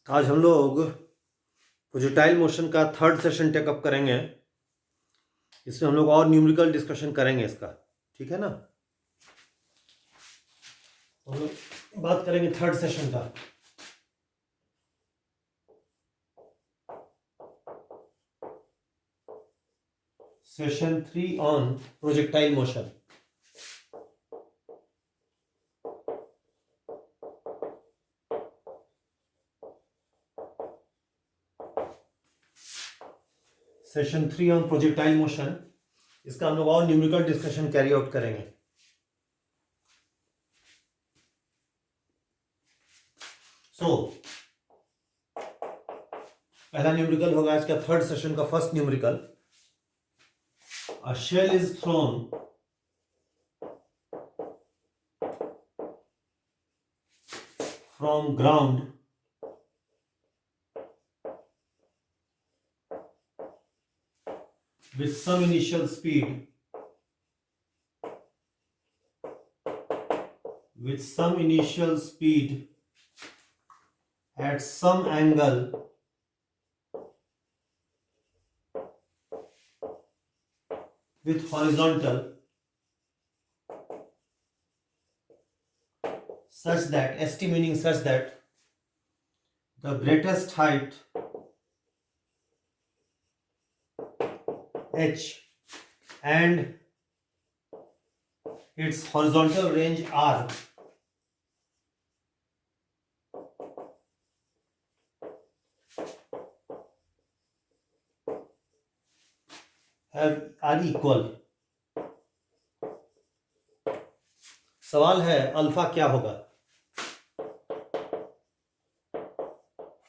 आज हम लोग प्रोजेक्टाइल मोशन का थर्ड सेशन टेकअप करेंगे। इसमें हम लोग और न्यूमेरिकल डिस्कशन करेंगे इसका, ठीक है ना। हम लोग बात करेंगे थर्ड सेशन का। Session 3 on projectile motion. Session 3 on projectile motion, इसका हम लोग और न्यूमेरिकल डिस्कशन कैरी आउट करेंगे। पहला न्यूमेरिकल होगा आज का थर्ड सेशन का first numerical. A shell is thrown from ground with some initial speed at some angle with horizontal such that ST meaning such that the greatest height H and its horizontal range R are equal। सवाल है alpha क्या होगा,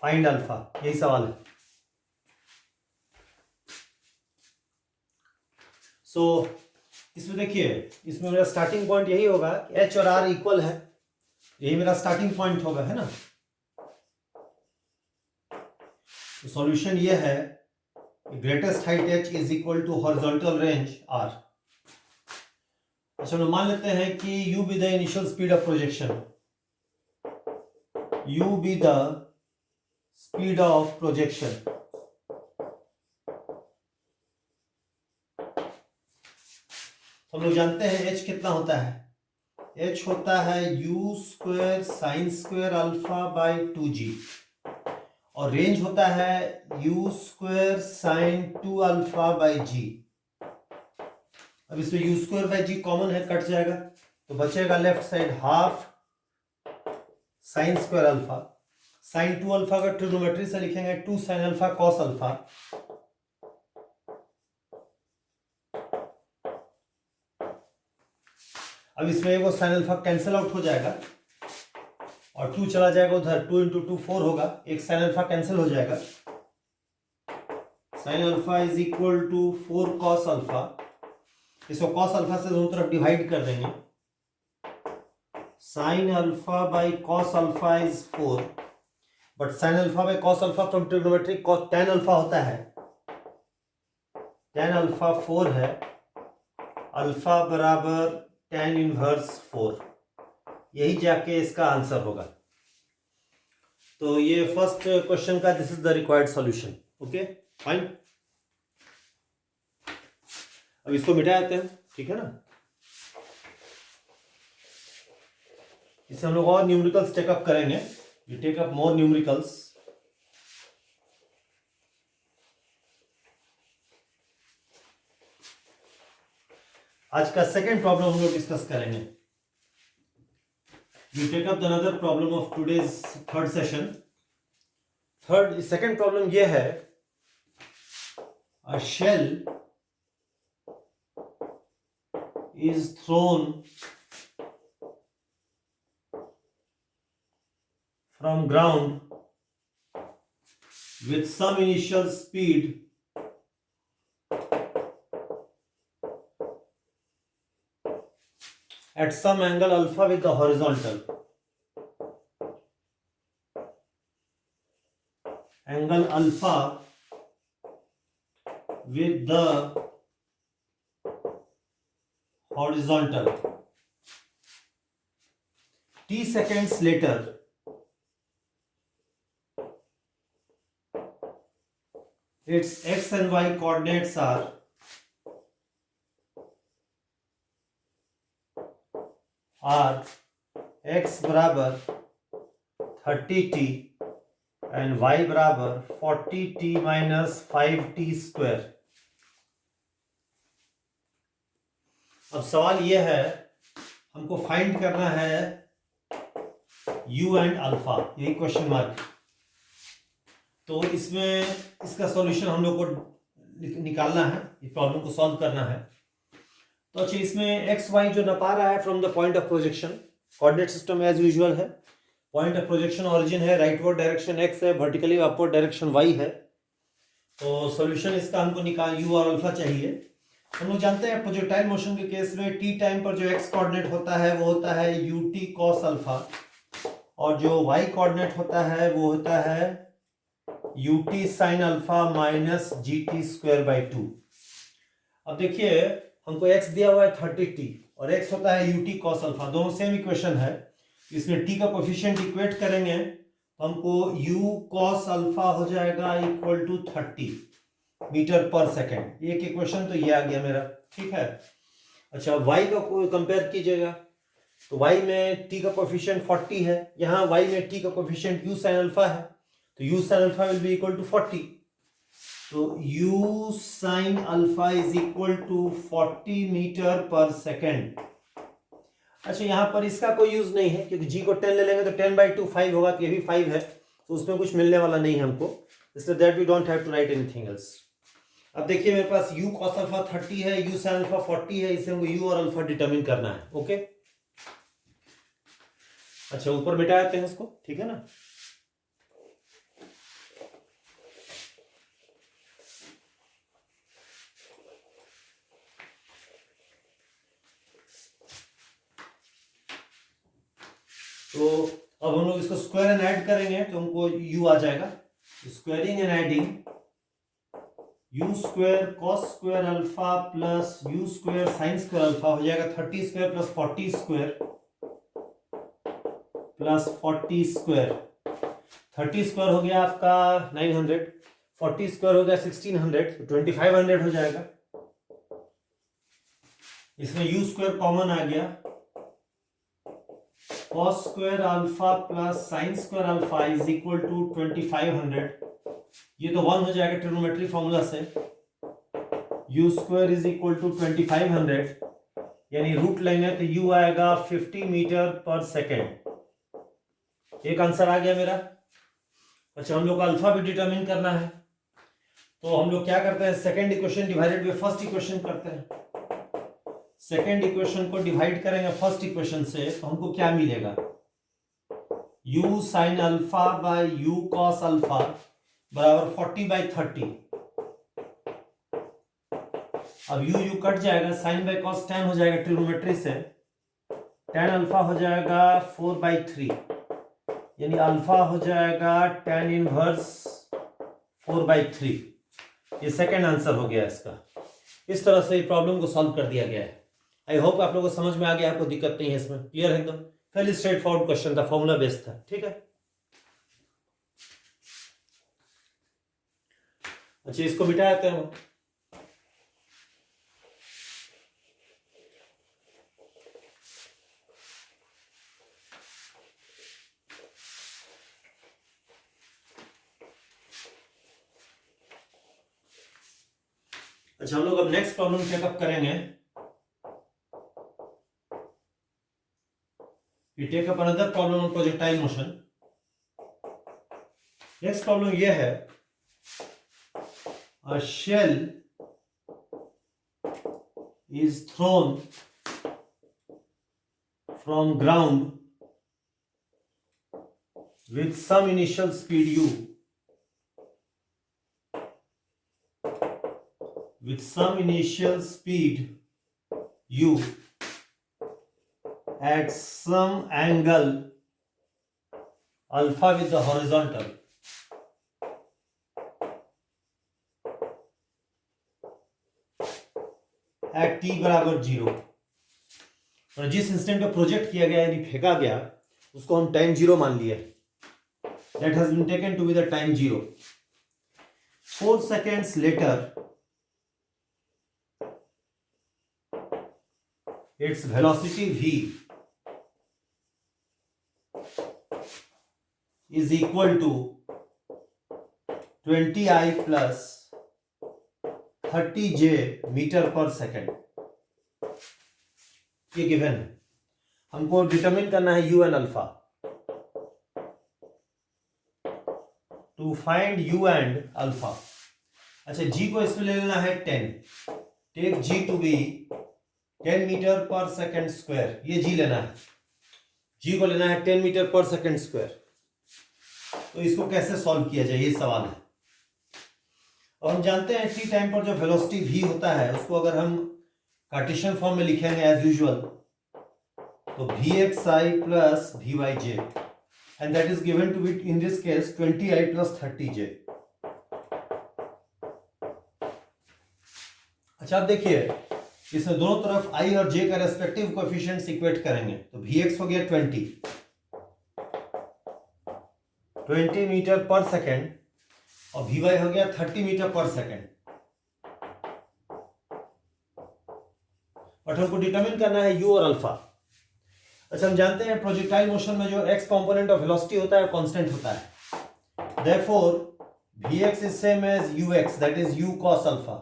find alpha, यही सवाल है। इसमें देखिए, इसमें मेरा स्टार्टिंग पॉइंट यही होगा कि एच और आर इक्वल है, यही मेरा स्टार्टिंग पॉइंट होगा, है ना। तो सॉल्यूशन ये है greatest height H is equal to horizontal range R. अच्छा, हम मान लेते हैं कि u be the initial speed of projection, u be the speed of projection. हम लोग जानते हैं h कितना होता है, h होता है u square sine square alpha by 2g और रेंज होता है u square sine 2 alpha by g। अब इसमें u square by g common है, कट जाएगा तो बचेगा left side half sine square alpha. Sine 2 alpha का ट्रिग्नोमेट्री से लिखेंगे 2 साइन अल्फा कॉस अल्फा। अब इसमें वो साइन अल्फा कैंसिल आउट हो जाएगा और 2 चला जाएगा उधर, 2 इंटू 2 4 होगा, एक साइन अल्फा कैंसिल हो जाएगा। Sine alpha is equal to 4 cos alpha. इसको कॉस अल्फा से दोनों तरफ डिवाइड कर देंगे। Sine alpha by cos alpha is 4, but sine alpha by cos alpha from trigonometry tan alpha होता है, tan अल्फा 4 है, अल्फा बराबर tan इनवर्स 4, यही जाके इसका आंसर होगा। तो ये फर्स्ट क्वेश्चन का this is the required solution. Okay fine, अब इसको मिटा देते हैं, ठीक है ना। इससे हम लोग और न्यूमेरिकल्स टेकअप करेंगे, we take up more numericals. आज का सेकेंड प्रॉब्लम हम लोग डिस्कस करेंगे। We take up another problem of today's third session. Second problem ये है, a shell is thrown from ground with some initial speed at some angle alpha with the horizontal angle alpha with the horizontal। t seconds later its x and y coordinates are x बराबर 30t and y बराबर 40t minus 5t square. अब सवाल यह है, हमको find करना है u and alpha, यही क्वेश्चन मार्क। तो इसमें इसका सॉल्यूशन हम लोग को निकालना है, इस प्रॉब्लम को सॉल्व करना है। तो अच्छा, इसमें एक्स वाई जो नपा रहा है from the point of projection, coordinate system as usual है। पॉइंट ऑफ प्रोजेक्शन ओरिजिन है, राइटवर्ड डायरेक्शन एक्स है, वर्टिकली अपवर्ड डायरेक्शन वाई है। तो सॉल्यूशन इसका हमको निकाल यू और अल्फा चाहिए। हम लोग जानते हैं प्रोजेक्टाइल मोशन के केस में टी टाइम पर जो एक्स कोऑर्डिनेट होता है वो होता है यू टी कॉस अल्फा, और जो वाई कोऑर्डिनेट होता है वो होता है U T sign alpha minus G T square by 2। अब देखिए, हमको x दिया हुआ है 30t और x होता है ut cos अल्फा, दोनों सेम इक्वेशन है। इसमें t का कोफिशिएंट इक्वेट करेंगे तो हमको u cos अल्फा हो जाएगा इक्वल टू 30 मीटर पर सेकेंड। एक इक्वेशन तो ये आ गया मेरा, ठीक है। अच्छा, y का कंपेयर कीजिएगा तो y में t का कोफिशिएंट 40 है, यहाँ y में t का कोफिशिएंट u sin अल्फा है, तो u sin alpha will be equal to 40। तो u sin alpha is equal to 40 metre पर सेकेंड। अच्छा, यहां पर इसका कोई यूज नहीं है क्योंकि g को 10 ले लेंगे तो 10/2 5 होगा, तो ये भी 5 है, तो उसमें कुछ मिलने वाला नहीं है हमको, इसलिए that we don't have to write anything else. अब देखिए, मेरे पास u cos अल्फा 30 है, u sin अल्फा 40 है, इसे हमको u और अल्फा डिटरमिन करना है। ओके, अच्छा ऊपर बिठा देते हैं इसको, ठीक है ना। तो अब हम लोग इसको स्क्वायर एंड ऐड करेंगे तो हमको u आ जाएगा। Squaring and adding u square cos square alpha plus u square sine square alpha हो जाएगा 30 square plus 40 square plus 40 square. 30 square हो गया आपका 900, 40 स्क्वायर हो गया 1600, 2500 हो जाएगा। इसमें u स्क्वायर कॉमन आ गया, cos square alpha plus sine square alpha is equal to 2500। ये तो 1 हो जाएगा ट्रिग्नोमेट्री फॉर्मूला से। u square is equal to 2500, यानी रूट लेंगे तो u आएगा 50 मीटर पर सेकेंड। एक आंसर आ गया मेरा। अच्छा, हम लोग को अल्फा भी डिटरमिन करना है, तो हम लोग क्या करते हैं, second equation divided by first equation करते हैं। सेकेंड इक्वेशन को डिवाइड करेंगे फर्स्ट इक्वेशन से तो हमको क्या मिलेगा, u sine alpha by u cos alpha बराबर 40/30। अब u कट जाएगा, साइन बाय कॉस tan हो जाएगा ट्रिग्नोमेट्री से, tan अल्फा हो जाएगा 4/3, यानी अल्फा हो जाएगा tan इनवर्स 4/3। ये सेकेंड आंसर हो गया इसका। इस तरह से प्रॉब्लम को सॉल्व कर दिया गया है। आई होप आप लोगों को समझ में आ गया, आपको दिक्कत नहीं है इसमें, क्लियर है एकदम। फेली स्ट्रेट फॉरवर्ड क्वेश्चन था, फॉर्मूला बेस्ड था, ठीक है। अच्छा, इसको मिटा देते हैं। अच्छा, हम लोग अब नेक्स्ट प्रॉब्लम चेकअप करेंगे। We take up another problem on projectile motion. Next problem ये है, a shell is thrown from ground with some initial speed u, with some initial speed u at some angle alpha with the horizontal at t बराबर 0। और जिस instant पे project किया गया यानी फेंका गया उसको हम टाइम 0 मान लिया, that has been taken to be the time 0। 4 seconds later its velocity v is equal to 20I plus 30J metre पर सेकेंड। ये गिवन है, हमको डिटरमिन करना है u and alpha. To find u and alpha. अच्छा, g को इसमें ले लेना है 10। Take g to be 10 metre पर सेकेंड स्क्वायर। ये g लेना है, g को लेना है 10 मीटर पर सेकेंड स्क्वायर। तो इसको कैसे सॉल्व किया जाए, ये सवाल है। और हम जानते हैं टी टाइम पर जो वेलोसिटी v होता है उसको अगर हम कार्टेशियन फॉर्म में लिखेंगे एज यूजुअल, तो vxi plus vyj and that is given to be in this case 20i plus 30j। अच्छा, आप देखिए इसमें दोनों तरफ i और j का रेस्पेक्टिव कोएफिशिएंट्स इक्वेट करेंगे, तो vx हो गया 20 मीटर पर सेकेंड और vy हो गया 30 मीटर पर सेकेंड। और हमको डिटरमिन करना है u और अल्फा। अच्छा, हम जानते हैं प्रोजेक्टाइल मोशन में जो x कंपोनेंट ऑफ वेलोसिटी होता है कांस्टेंट होता है। Therefore vx is same as ux, that is u cos alpha,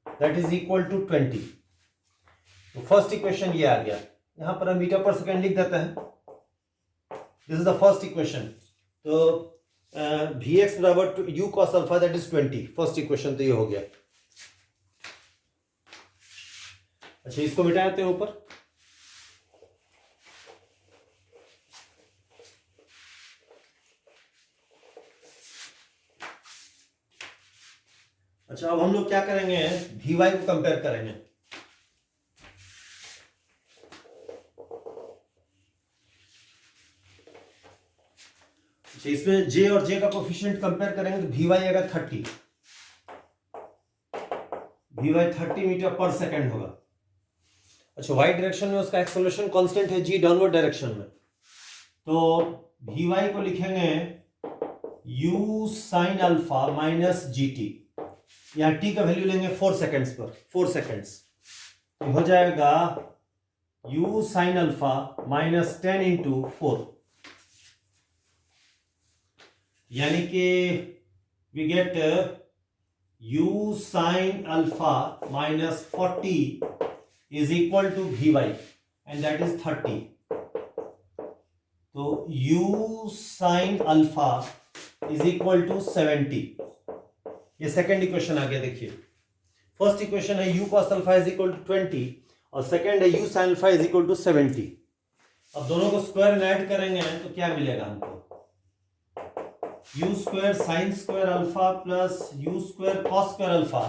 that is equal to 20। तो फर्स्ट इक्वेशन ये आ गया, यहां पर हम मीटर पर सेकेंड लिख देते हैं। This is the first equation. तो vx बराबर u cos alpha that is 20, first equation तो ये हो गया। अच्छा, इसको मिटा देते हैं ऊपर। अच्छा, अब हम लोग क्या करेंगे, vy को कंपेयर करेंगे। अच्छा, इसमें j और j का कोफिशिएंट कंपेयर करेंगे तो vy आएगा 30, vy 30 मीटर पर सेकेंड होगा। अच्छा, y डायरेक्शन में उसका एक्सेलरेशन कांस्टेंट है g डाउनवर्ड डायरेक्शन में, तो vy को लिखेंगे u sign alpha minus gt। यहाँ t का वैल्यू लेंगे 4 सेकेंड्स पर, 4 सेकेंड्स, तो हो जाएगा u sign alpha minus 10 into 4, यानी कि we get u sign alpha minus 40 is equal to vy and that is 30। तो u sine alpha is equal to 70। ये सेकेंड इक्वेशन आ गया। देखिए, फर्स्ट इक्वेशन है u cos alpha is equal to 20 और second है u sin alpha is equal to 70। अब दोनों को स्क्वायर में ऐड करेंगे तो क्या मिलेगा हमको, u square sine square alpha plus u square cos square alpha,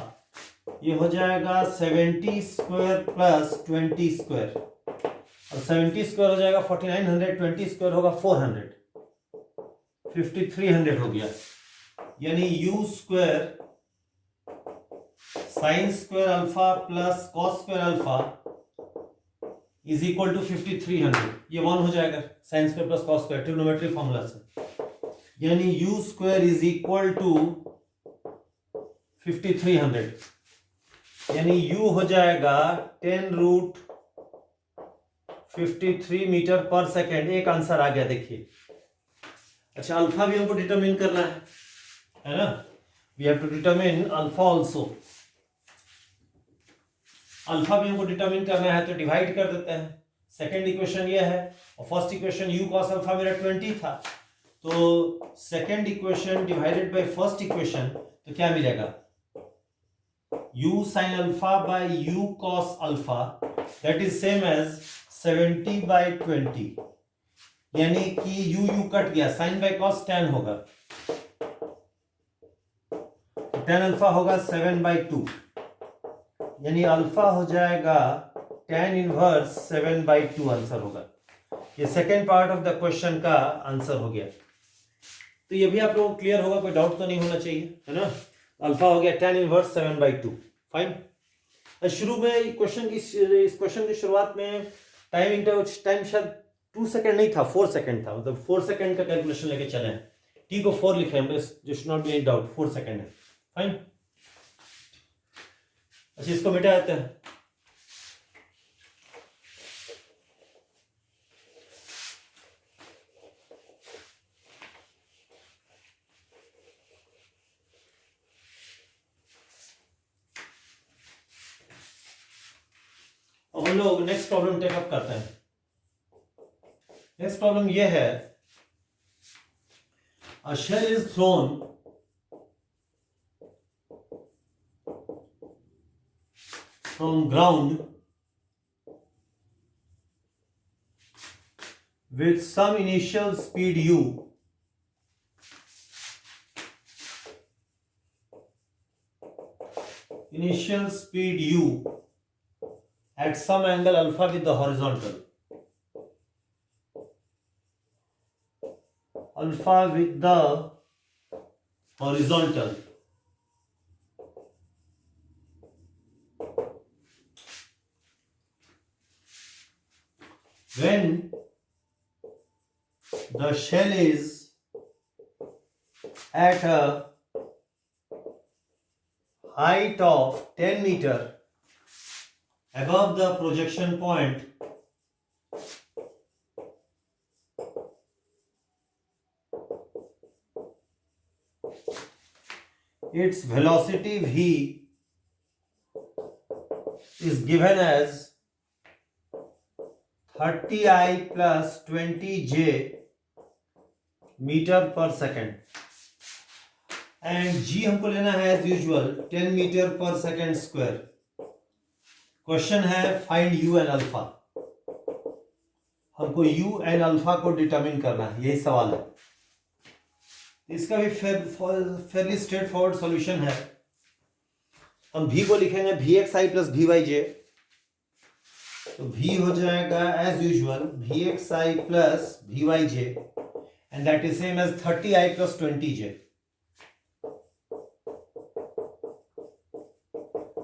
ये हो जाएगा 70 स्क्वायर प्लस 20 स्क्वायर, और 70 स्क्वायर हो जाएगा 4900, 20 स्क्वायर होगा 400, 5300 हो गया। यानी u square sine square alpha plus cos square alpha is equal to 5300। ये 1 हो जाएगा sine square plus cos square trigonometry formula से, यानी u square is equal to 5300, यानी u हो जाएगा 10 रूट 53 मीटर पर सेकेंड। एक आंसर आ गया, देखिए। अच्छा, अल्फा भी हमको डिटरमिन करना है ना, we have to determine alpha also. Alpha भी हमको डिटरमिन करना है, तो डिवाइड कर देते हैं। सेकेंड इक्वेशन ये है और first equation u cos alpha मेरा 20 था, तो second equation divided by first equation, तो क्या मिलेगा, u sin alpha by u cos alpha that is same as 70 by 20, यानी कि u कट गया, साइन बाय कॉस tan होगा, tan अल्फा होगा 7 बाय 2, यानी अल्फा हो जाएगा tan इनवर्स 7 बाई 2 आंसर होगा। ये second part of the question का आंसर हो गया। तो ये भी आप लोगों को क्लियर होगा, कोई डाउट तो नहीं होना चाहिए, है ना। अल्फा हो गया tan इनवर्स 7 बाई 2। फाइन। शुरू में क्वेश्चन की इस क्वेश्चन की शुरुआत में टाइम शायद 2 सेकेंड नहीं था, 4 सेकेंड था, मतलब 4 सेकेंड का कैलकुलेशन लेके चले हैं। टी को 4 लिखे हैं, just not be any doubt, 4 second है। फाइन। अच्छा, इसको मिटा देते हैं। अब हम लोग नेक्स्ट प्रॉब्लम टेकअप करते हैं। नेक्स्ट प्रॉब्लम यह है, a shell is thrown from ground with some initial speed u at some angle alpha with the horizontal. When the shell is at a height of 10 meter above the projection point, its velocity v is given as 30I plus 20J metre पर second, and g हमको लेना है as usual 10 metre पर second square. Question है find u and alpha. हमको u and alpha को determine करना है, यही सवाल है। इसका भी फेयरली स्ट्रेट फॉरवर्ड सॉल्यूशन है। हम v को लिखेंगे vxi प्लस vyj, तो v हो जाएगा as usual vxi plus vyj and that is same as 30i plus 20j।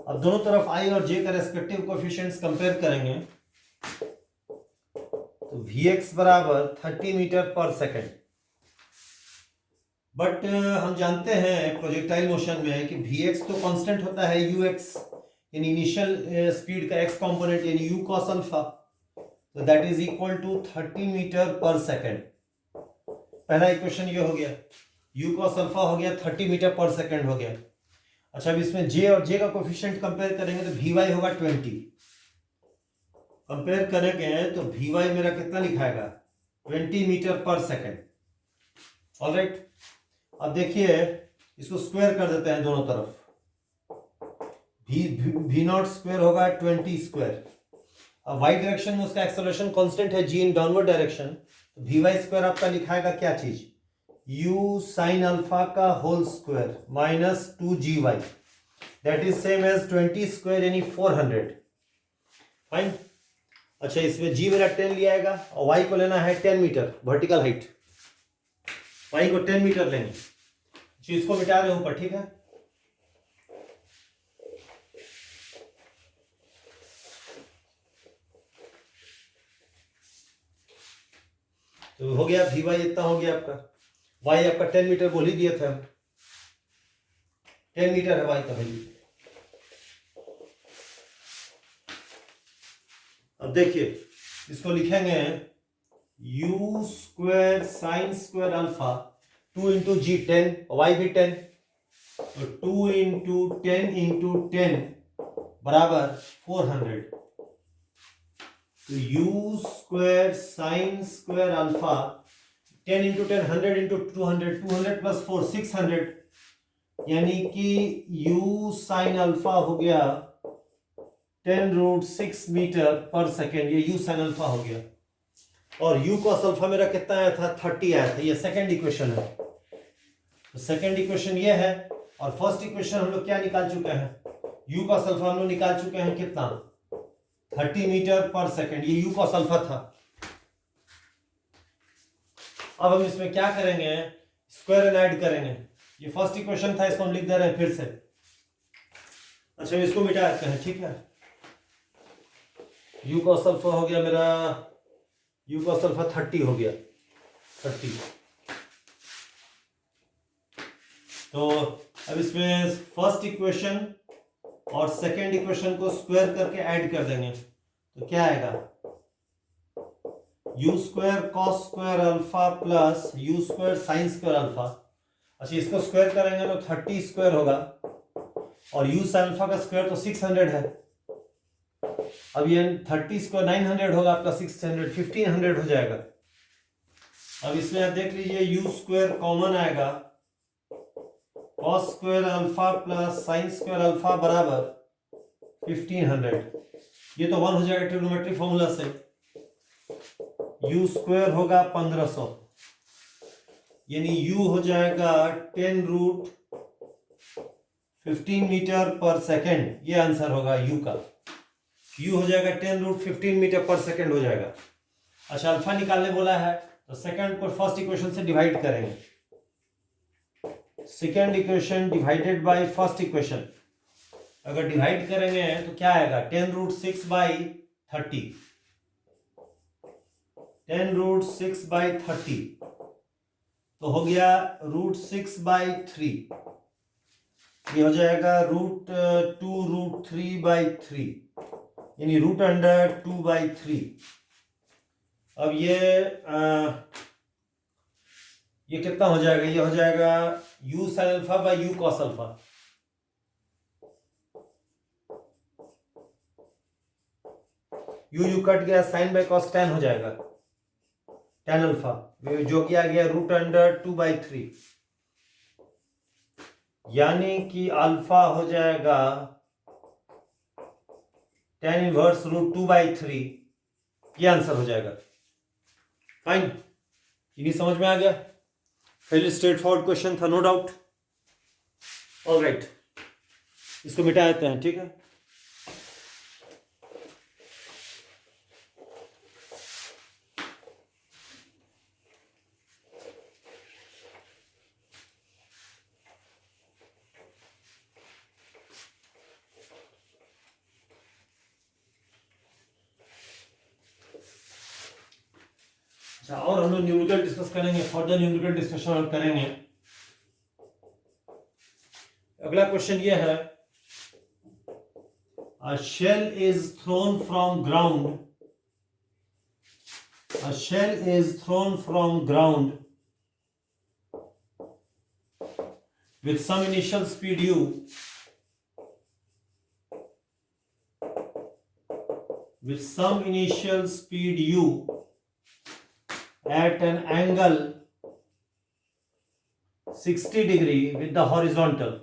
अब दोनों तरफ i और j का रेस्पेक्टिव कोएफिशिएंट्स कंपेयर करेंगे, तो vx बराबर 30 मीटर पर सेकेंड। बट हम जानते हैं प्रोजेक्टाइल मोशन में कि vx तो कांस्टेंट होता है ux, यानी इनिशियल स्पीड का x कंपोनेंट यानी u cos अल्फा, तो that is equal to 30 metre पर सेकेंड। पहला इक्वेशन ये हो गया, u cos अल्फा हो गया 30 मीटर पर सेकेंड हो गया। अच्छा, अब इसमें j और j का कोएफिशिएंट कंपेयर करेंगे तो vy होगा 20। कंपेयर करेंगे तो vy मेरा कितना लिखाएगा 20 मीटर पर सेकेंड। ऑलराइट, अब देखिए इसको स्क्वायर कर देते हैं दोनों तरफ। v नॉट स्क्वायर होगा 20 स्क्वायर। अब y डायरेक्शन में उसका एक्सेलरेशन कांस्टेंट है g इन डाउनवर्ड डायरेक्शन, तो vy स्क्वायर आपका लिखाएगा क्या चीज, u साइन अल्फा का whole square minus 2gy, that is same as 20 square यानी 400। फाइन। अच्छा, इसमें g मेरा 10 लिया आएगा और y को लेना है 10 मीटर वर्टिकल हाइट, y को 10 मीटर लेंगे। जी, इसको मिटा रहे ऊपर, ठीक है। तो हो गया vy इतना हो गया आपका, y आपका 10 मीटर बोल ही दिए थे हम, 10 मीटर है y का वैल्यू। अब देखिए इसको लिखेंगे u square sine square alpha 2 into g 10 और y भी 10, तो 2 इंटू 10 इंटू 10 बराबर 400। तो u square sine square alpha 10 into 10 100 into 200, 200 plus 4 600, यानी कि u साइन अल्फा हो गया 10√6 मीटर पर सेकेंड। ये u साइन अल्फा हो गया और u cos अल्फा मेरा कितना आया था 30 आया था। ये सेकेंड इक्वेशन है। तो सेकेंड इक्वेशन ये है और फर्स्ट इक्वेशन हम लोग क्या निकाल चुके हैं, u cos अल्फा हम लोग निकाल चुके हैं कितना 30 मीटर पर सेकेंड, ये u cos अल्फा था। अब हम इसमें क्या करेंगे, स्क्वायर एंड ऐड करेंगे। ये फर्स्ट इक्वेशन था, इसको हम लिख दे रहे हैं फिर से। अच्छा, इसको मिटा देते हैं, ठीक है। u cos अल्फा हो गया मेरा, u cos अल्फा 30 हो गया 30। तो अब इसमें फर्स्ट इक्वेशन और सेकेंड इक्वेशन को स्क्वायर करके ऐड कर देंगे तो क्या आएगा, you square cos square alpha plus you square sine square alpha. अच्छा, इसको स्क्वायर करेंगे तो 30 स्क्वायर होगा और यू साइन अल्फा का स्क्वायर तो 600 है। अब ये 30 स्क्वायर 900 होगा प्लस 600 1500 हो जाएगा। अब इसमें आप देख लीजिए यू स्क्वायर कॉमन आएगा, cos square alpha plus sine square alpha बराबर 1500। ये तो 1 हो जाएगा ट्रिग्नोमेट्री फॉर्मूला से। यू स्क्वायर होगा 1500 यानी यू हो जाएगा 10 रूट 15 मीटर पर सेकेंड। ये आंसर होगा यू का। यू हो जाएगा 10 रूट 15 मीटर पर सेकेंड हो जाएगा। अच्छा, अल्फा निकालने बोला है तो सेकेंड को फर्स्ट इक्वेशन से डिवाइड करेंगे। Second equation divided by first equation, अगर डिवाइड करेंगे तो क्या आएगा, 10 रूट 6 बाई 30। 10 रूट 6 बाई 30 तो हो गया रूट 6 बाई 3। ये हो जाएगा रूट 2 रूट 3 बाई 3 यानी रूट अंडर 2 बाई 3। अब ये कितना हो जाएगा, ये हो जाएगा you sign alpha by you cos alpha. You cut गया, साइन बाई कॉस tan हो जाएगा, tan अल्फा जो किया गया रूट अंडर 2 बाई 3 यानी कि अल्फा हो जाएगा tan इनवर्स रूट 2 बाई 3। ये आंसर हो जाएगा। फाइन, ये समझ में आ गया। पहले स्ट्रेट फॉरवर्ड क्वेश्चन था, नो डाउट। ऑलराइट, इसको मिटा देते हैं, ठीक है। और हम लोग न्यूमेरिकल डिस्कस करेंगे, फर्दर न्यूमेरिकल डिस्कशन हम करेंगे। अगला क्वेश्चन ये है, a shell is thrown from ground, a shell is thrown from ground with some initial speed u, with some initial speed u at an angle 60 degree with the horizontal.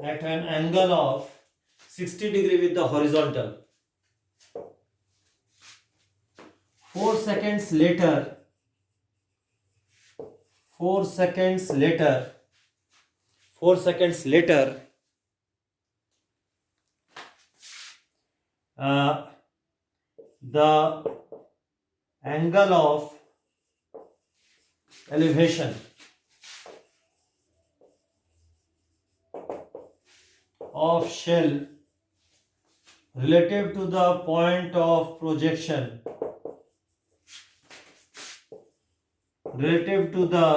At an angle of 60 degree with the horizontal. 4 seconds later, 4 seconds later, 4 seconds later, the angle of elevation of shell relative to the point of projection, relative to the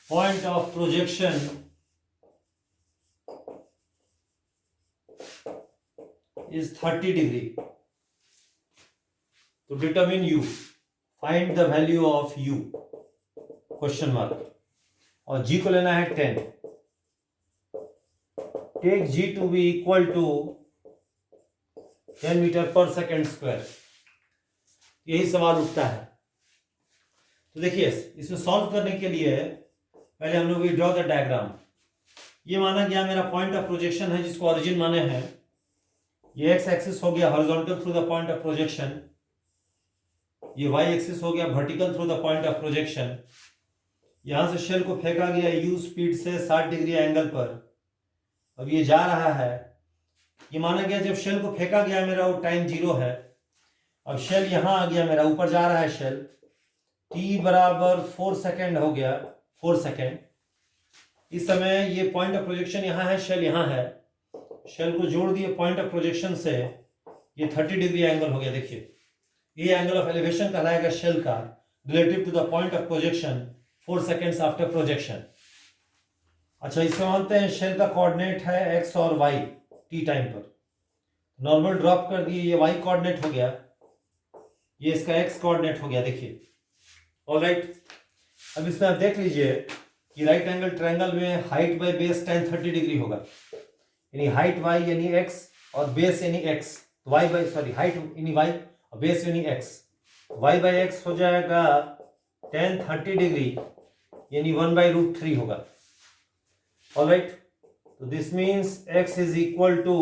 point of projection is 30 degree. To determine u, find the value of u, question mark, और g को लेना है 10. Take g to be equal to 10 metre पर second square. यही सवाल उठता है। तो देखिए, इसमें सॉल्व करने के लिए पहले हम लोग ड्रॉ द डायग्राम। ये माना गया मेरा पॉइंट ऑफ प्रोजेक्शन है जिसको ओरिजिन माने हैं। ये एक्स एक्सिस हो गया horizontal through the point of projection, ये वाई एक्सिस हो गया vertical through the point of projection. यहां से शेल को फेंका गया यू स्पीड से 60 डिग्री एंगल पर। अब ये जा रहा है, ये माना गया जब शेल को फेंका गया मेरा वो टाइम 0 है। अब शेल यहां आ गया मेरा, ऊपर जा रहा है शेल, t बराबर 4 सेकेंड हो गया, 4 सेकेंड। इस समय ये पॉइंट ऑफ प्रोजेक्शन यहाँ है, शेल यहाँ है, शेल को जोड़ दिए पॉइंट ऑफ प्रोजेक्शन से, ये 30 डिग्री एंगल हो गया। देखिए ये एंगल ऑफ एलिवेशन कहलाएगा शेल का relative to the point of projection 4 seconds after projection. अच्छा, इसमें मानते हैं शेल का कोऑर्डिनेट है एक्स और वाई टी टाइम पर। नॉर्मल ड्रॉप कर दिए, ये वाई कोऑर्डिनेट हो गया, ये इसका एक्स कोऑर्डिनेट हो गया, देखिए। ऑलराइट, अब इसमें आप देख लीजिए कि राइट एंगल ट्रायंगल में height by base tan 30 degree होगा, यानी हाइट y यानी x और बेस यानी x, y बाय सॉरी हाइट यानी y और बेस यानी x, y बाय x हो जाएगा tan 30 डिग्री यानी 1/√3 होगा। ऑलराइट, तो this means x is equal to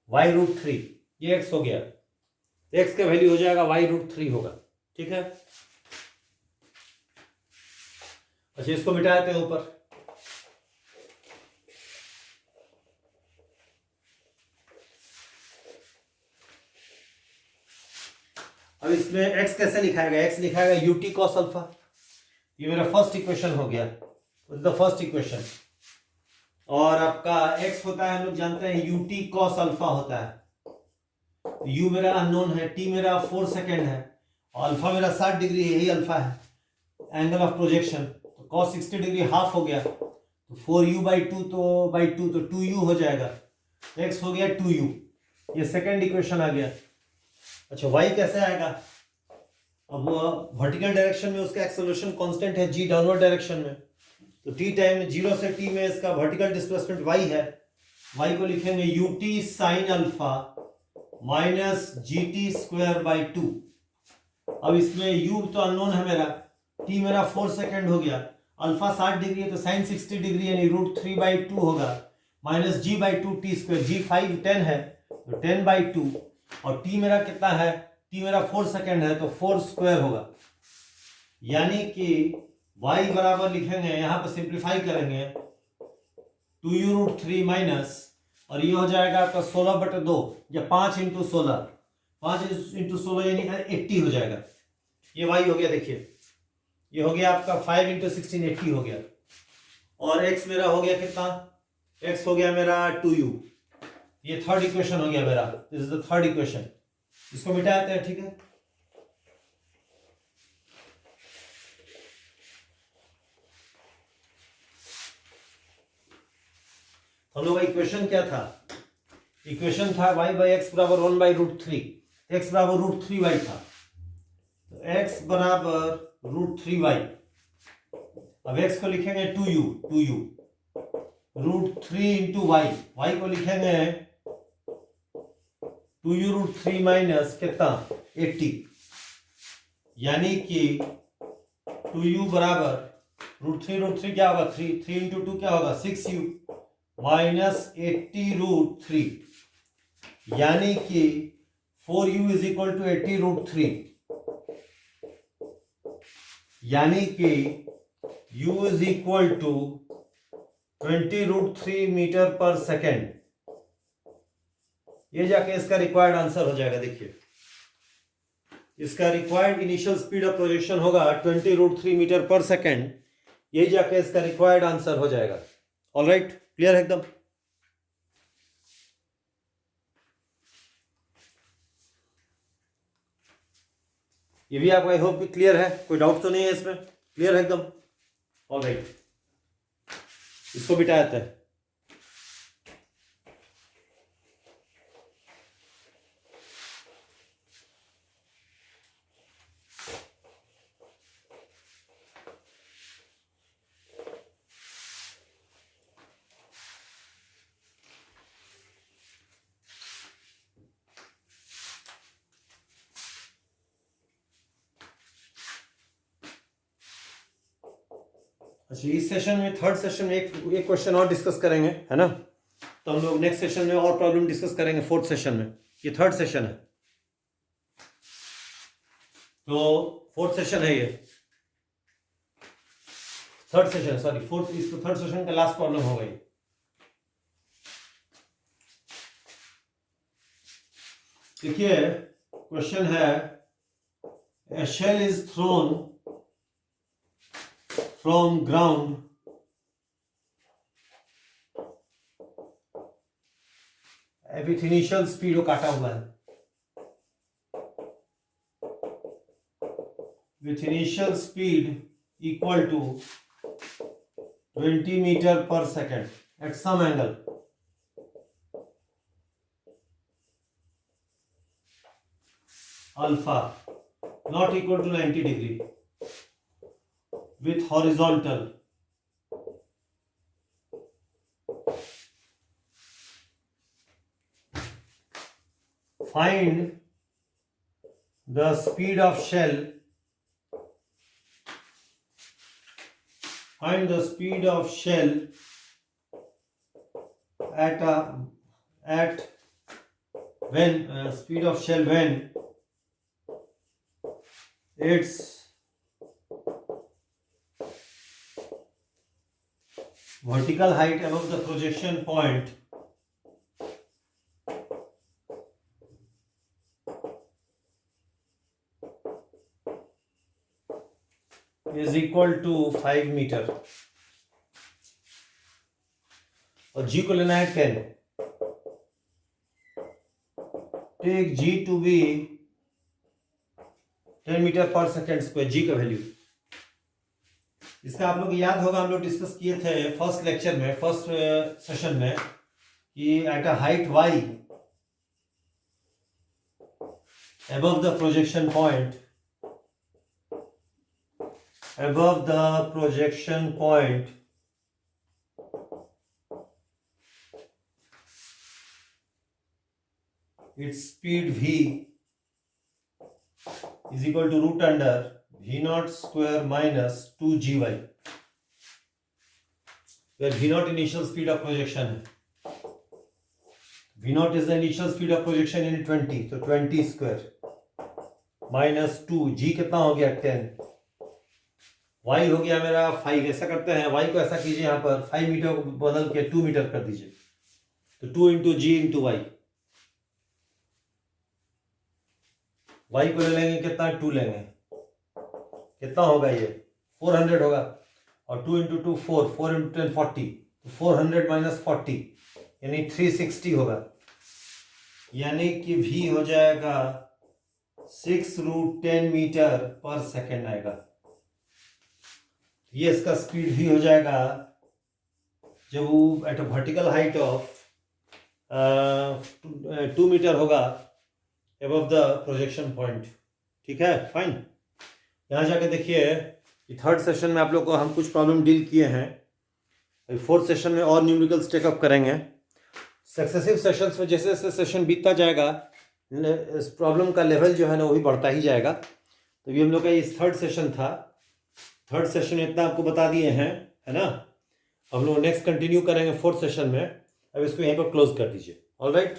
y√3, ये x हो गया, x का वैल्यू हो जाएगा y√3 होगा, ठीक है। अच्छा, इसको मिटा देते हैं ऊपर। अब इसमें x कैसे लिखाएगा, x लिखाएगा ut cos अल्फा, ये मेरा फर्स्ट इक्वेशन हो गया, द फर्स्ट इक्वेशन। और आपका x होता है, हम लोग जानते हैं ut cos अल्फा होता है, तो u मेरा अननोन है, t मेरा 4 सेकेंड है और अल्फा मेरा 60 डिग्री है, यही अल्फा है एंगल ऑफ प्रोजेक्शन। तो cos 60 डिग्री हाफ हो गया, तो 4u/2 तो 2u हो जाएगा, x हो गया 2u, ये सेकेंड इक्वेशन आ गया। अच्छा, y कैसे आएगा, अब वो वर्टिकल डायरेक्शन में उसका एक्सेलरेशन कांस्टेंट है g डाउनवर्ड डायरेक्शन में, तो t टाइम 0 से t में इसका वर्टिकल डिस्प्लेसमेंट y है, y को लिखेंगे ut sin alpha minus gt²/2। अब इसमें u तो अननोन है मेरा, t मेरा 4 सेकेंड हो गया, अल्फा 60 डिग्री है तो sin 60 डिग्री यानी √3/2 होगा, माइनस g/2 t², g 5 10 है तो 10/2, और t मेरा कितना है, t मेरा 4 सेकेंड है तो 4² होगा, यानी कि y बराबर लिखेंगे, यहां पर सिंप्लीफाई करेंगे 2u√3 माइनस, और ये हो जाएगा आपका 16/2 या 5 × 16, 5 × 16 यानी 80 हो जाएगा, ये y हो गया। देखिए ये हो गया आपका 5 × 16 80 हो गया, और x मेरा हो गया कितना, x हो गया मेरा 2u, ये थर्ड इक्वेशन हो गया मेरा, this is the third equation. इसको मिटाते हैं, ठीक है। हम लोग का इक्वेशन क्या था, इक्वेशन था y/x बराबर 1/√3, x बराबर √3y था, तो x बराबर √3y। अब x को लिखेंगे 2u √3 × y, y को लिखेंगे 2u√3 माइनस कितना 80, यानी कि 2u बराबर √3 क्या होगा, 3 × 2 क्या होगा 6u माइनस 80√3, यानी कि 4u इज इक्वल टू 80√3, यानी कि u is equal to 20√3 metre पर सेकेंड। ये जाके इसका रिक्वायर्ड आंसर हो जाएगा। देखिए इसका required initial speed of projection होगा 20√3 मीटर पर सेकेंड, ये जाके इसका रिक्वायर्ड आंसर हो जाएगा। ऑलराइट, क्लियर है एकदम। ये भी आपको आई होप कि क्लियर है, कोई डाउट तो नहीं है इसमें, क्लियर है एकदम। ऑलराइट, इसको बिठा देते हैं। अच्छा, इस सेशन में थर्ड सेशन में एक क्वेश्चन और डिस्कस करेंगे, है ना, तो हम लोग नेक्स्ट सेशन में और प्रॉब्लम डिस्कस करेंगे फोर्थ सेशन में। ये थर्ड सेशन है, तो फोर्थ सेशन है ये, थर्ड सेशन सॉरी फोर्थ, इसको थर्ड सेशन का लास्ट प्रॉब्लम हो गई। देखिए क्वेश्चन है, a shell is thrown from ground with initial speed, वो काटा हुआ है, with initial speed equal to 20 meter per second at some angle. Alpha not equal to 90 degree with horizontal. Find the speed of shell. Find the speed of shell speed of shell when its vertical height above the projection point is equal to 5 meter और g को लेना है 10. Take g to be 10 metre पर second square, g का value. इसका आप लोग याद होगा, हम लोग डिस्कस किए थे फर्स्ट लेक्चर में, फर्स्ट सेशन में, कि at a height y above the projection point its speed v is equal to root under v naught square minus 2gy, where v naught initial speed of projection है. v naught is the initial speed of projection in 20, तो 20 square minus 2, g कितना हो गया 10, y हो गया मेरा 5. ऐसा करते हैं, y को ऐसा कीजिए, यहाँ पर 5 मीटर को बदल के 2 मीटर कर दीजिए, तो 2 इंटू जी इंटू वाई. y को ले लेंगे कितना, 2 लेंगे, कितना होगा ये 400 होगा, और 2 इंटू 2 4 इंटू 10 40, तो 400 माइनस 40 यानी 360 होगा. यानी कि v हो जाएगा 6√10 मीटर पर सेकेंड आएगा. ये इसका स्पीड भी हो जाएगा जब वो at a vertical height of 2 metre होगा above द प्रोजेक्शन पॉइंट. ठीक है, फाइन. यहाँ जाके देखिए, थर्ड सेशन में आप लोग को हम कुछ प्रॉब्लम डील किए हैं. फोर्थ सेशन में और न्यूमेरिकल्स टेकअप करेंगे. सक्सेसिव सेशंस में जैसे जैसे सेशन बीतता जाएगा, इस प्रॉब्लम का लेवल जो है ना वो भी बढ़ता ही जाएगा. तो ये हम लोग का ये थर्ड सेशन था. थर्ड सेशन में इतना आपको बता दिए हैं, है ना. हम लोग नेक्स्ट कंटिन्यू करेंगे फोर्थ सेशन में. अब इसको यहीं पर क्लोज कर दीजिए. ऑलराइट.